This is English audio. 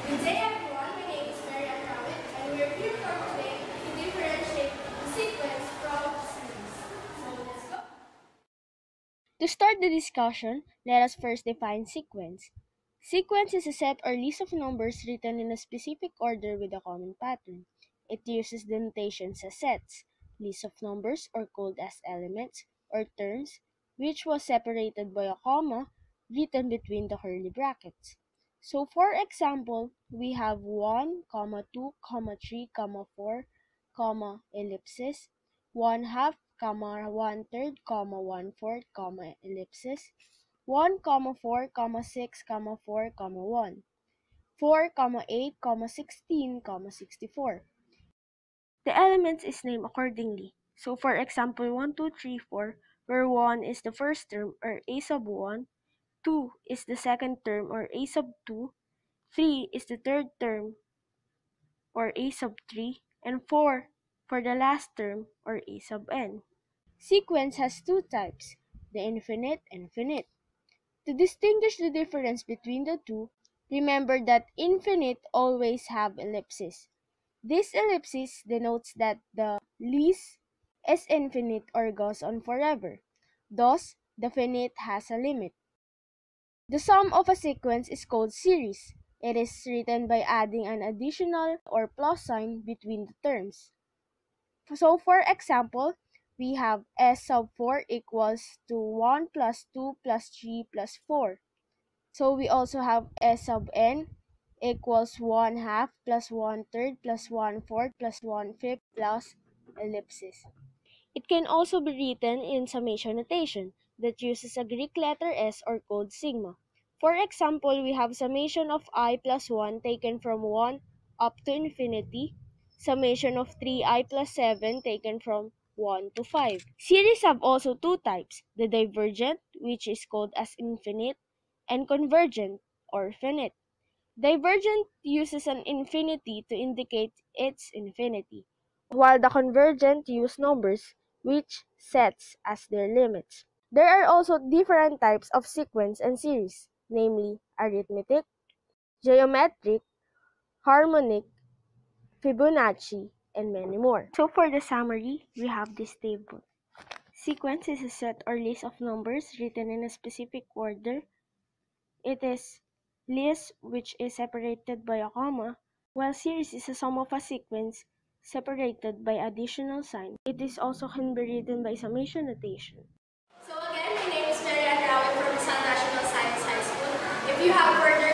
Good day everyone, my name is Marianne Rawit and we're here for today to differentiate the sequence from series. So let's go! To start the discussion, let us first define sequence. Sequence is a set or list of numbers written in a specific order with a common pattern. It uses the notations as sets, lists of numbers or called as elements, or terms, which was separated by a comma written between the curly brackets. So for example, we have 1, 2, 3, 4, ellipsis, 1 half, 1 third, 1 fourth, ellipsis, 1, 4, 6, 4, 1, 4, 8, 16, 64. The elements is named accordingly. So for example, 1, 2, 3, 4, where 1 is the first term or a sub 1, 2 is the second term or a sub 2, 3 is the third term or a sub 3, and 4 for the last term or a sub n. Sequence has two types, the infinite and finite. To distinguish the difference between the two, remember that infinite always have ellipses. This ellipsis denotes that the list is infinite or goes on forever. Thus, the finite has a limit. The sum of a sequence is called series. It is written by adding an additional or plus sign between the terms. So for example, we have S sub 4 equals to 1 plus 2 plus 3 plus 4. So we also have S sub n equals 1 half plus 1 third plus 1 fourth plus 1 fifth plus ellipsis. It can also be written in summation notation that uses a Greek letter S or code sigma. For example, we have summation of I plus 1 taken from 1 up to infinity, summation of 3I plus 7 taken from 1 to 5. Series have also two types, the divergent, which is called as infinite, and convergent, or finite. Divergent uses an infinity to indicate its infinity, while the convergent use numbers, which sets as their limits. There are also different types of sequence and series, namely arithmetic, geometric, harmonic, Fibonacci, and many more. So for the summary, we have this table. Sequence is a set or list of numbers written in a specific order. It is list which is separated by a comma, while series is a sum of a sequence separated by additional sign. It is also can be written by summation notation. So again, my name is Marianne Rawit from Rizal National Science High School. If you have further